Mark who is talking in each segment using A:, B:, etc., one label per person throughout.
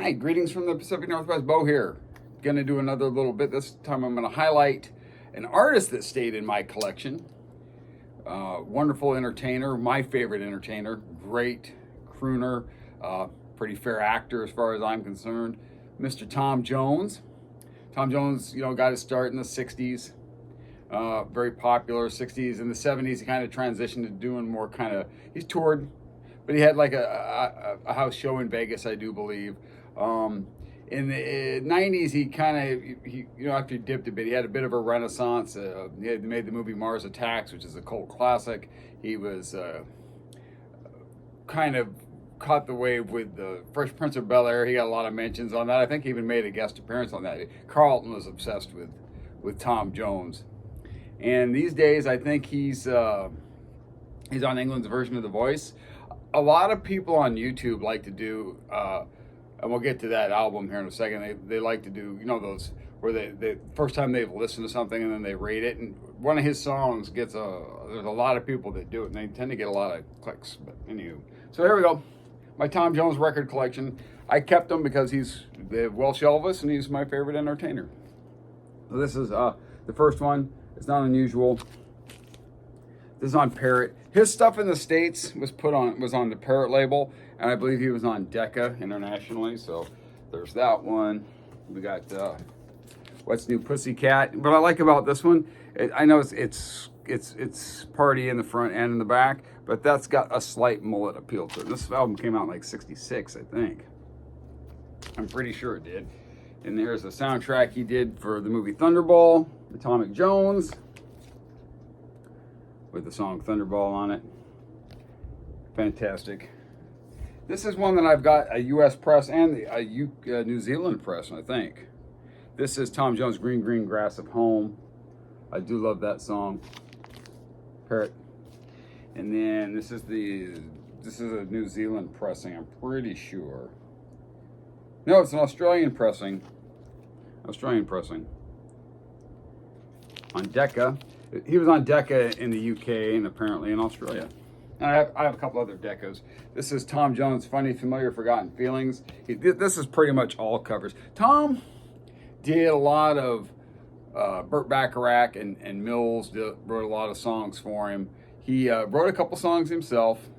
A: Hi, greetings from the Pacific Northwest. Bo here. Gonna do another little bit. This time I'm gonna highlight an artist that stayed in my collection. Wonderful entertainer, my favorite entertainer, great crooner, pretty fair actor as far as I'm concerned, Mr. Tom Jones. Tom Jones, got his start in the 60s. Very popular 60s. In the 70s, he kind of transitioned to doing more he's toured, but he had like a house show in Vegas, I do believe. In the 90s, after he dipped a bit, he had a bit of a renaissance. He had made the movie Mars Attacks, which is a cult classic. He was kind of caught the wave with the Fresh Prince of Bel-Air. He got a lot of mentions on that. I think he even made a guest appearance on that. Carlton was obsessed with Tom Jones. And these days, I think he's on England's version of The Voice. A lot of people on YouTube like to do, and we'll get to that album here in a second. They like to do, those where they first time they've listened to something and then they rate it. And one of his songs gets there's a lot of people that do it, and they tend to get a lot of clicks. But anywho, so here we go. My Tom Jones record collection. I kept him because he's the Welsh Elvis, and he's my favorite entertainer. So this is the first one. It's not unusual. This is on Parrot. His stuff in the States was on the Parrot label, and I believe he was on Decca internationally. So there's that one. We got What's New Pussycat. What I like about this one, I know it's party in the front and in the back, but that's got a slight mullet appeal to it. This album came out in like '66, I think. I'm pretty sure it did. And there's a soundtrack he did for the movie Thunderball, Atomic Jones, with the song Thunderball on it. Fantastic. This is one that I've got a U.S. press and a New Zealand press, I think. This is Tom Jones' Green Green Grass of Home. I do love that song. Parrot. And then this is a New Zealand pressing, I'm pretty sure. No, it's an Australian pressing. On Decca. He was on Decca in the UK and apparently in Australia. And I have a couple other Deccas. This is Tom Jones' Funny, Familiar, Forgotten Feelings. This is pretty much all covers. Tom did a lot of Burt Bacharach and Mills wrote a lot of songs for him. He wrote a couple songs himself,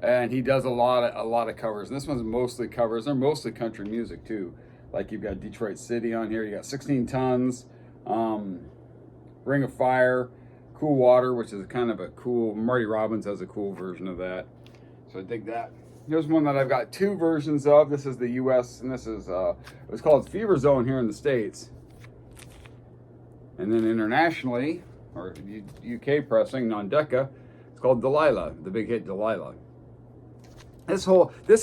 A: and he does a lot of covers. And this one's mostly covers. They're mostly country music too. Like you've got Detroit City on here. You got 16 Tons, Ring of Fire, Cool Water, which is kind of a cool. Marty Robbins has a cool version of that, so I dig that. Here's one that I've got two versions of. This is the U.S. and this is it's called Fever Zone here in the States, and then internationally or UK pressing on Decca, it's called Delilah, the big hit Delilah. This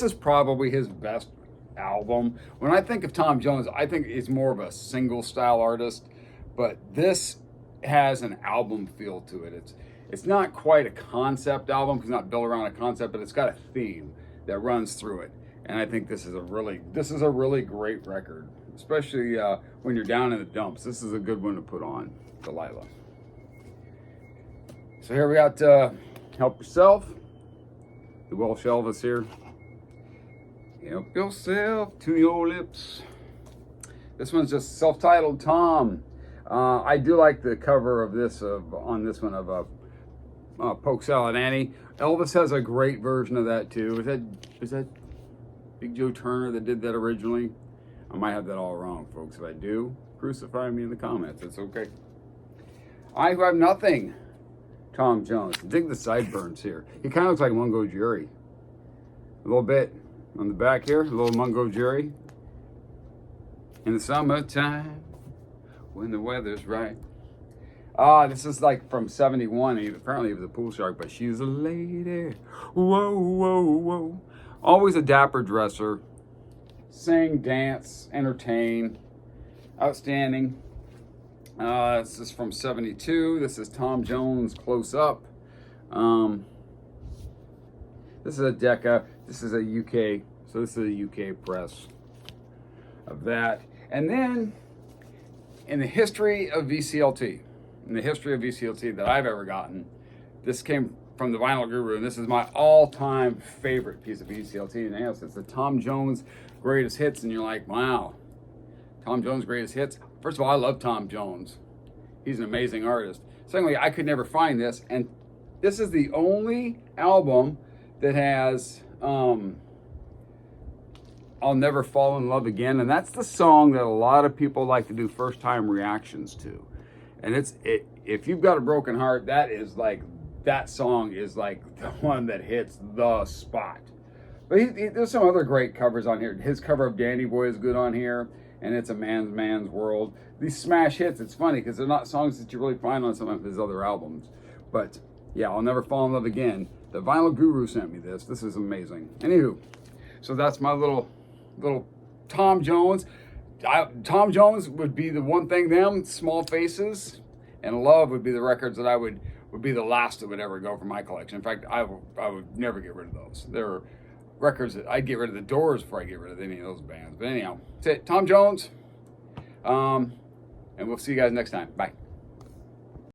A: is probably his best album. When I think of Tom Jones, I think he's more of a single style artist, but this has an album feel to it. It's not quite a concept album because it's not built around a concept, but it's got a theme that runs through it. And I think this is a really great record, especially when you're down in the dumps. This is a good one to put on, Delilah. So here we got Help Yourself, the Welsh Elvis here. Help yourself to your lips. This one's just self-titled Tom. I do like the cover of this on this one of Poke Salad Annie. Elvis has a great version of that too. Is that Big Joe Turner that did that originally? I might have that all wrong, folks. If I do, crucify me in the comments. It's okay. I Who Have Nothing, Tom Jones. Dig the sideburns here. He kind of looks like Mungo Jerry. A little bit on the back here, a little Mungo Jerry. In the summertime, when the weather's right. This is like from '71. Apparently he was a pool shark, but she's a lady. Whoa, whoa, whoa. Always a dapper dresser. Sing, dance, entertain. Outstanding. This is from '72. This is Tom Jones Close Up. This is a Decca. This is a UK. So this is a UK press of that. And then in the history of VCLT that I've ever gotten, this came from the Vinyl Guru, and this is my all-time favorite piece of ECLT. And it's the Tom Jones Greatest Hits, and you're like, wow, Tom Jones Greatest Hits. First of all, I love Tom Jones. He's an amazing artist. Secondly, I could never find this, and this is the only album that has I'll Never Fall in Love Again, and that's the song that a lot of people like to do first-time reactions to. And if you've got a broken heart, that song is like the one that hits the spot. But there's some other great covers on here. His cover of Danny Boy is good on here, and It's a Man's World. These smash hits, it's funny because they're not songs that you really find on some of his other albums. But yeah, I'll Never Fall in Love Again. The Vinyl Guru sent me this. This is amazing. Anywho, so that's my little Tom Jones. Tom Jones would be the one thing, them, Small Faces, and Love would be the records that would be the last that would ever go from my collection. In fact, I would never get rid of those. There are records that I'd get rid of the Doors before I get rid of any of those bands. But anyhow, that's it. Tom Jones. And we'll see you guys next time. Bye.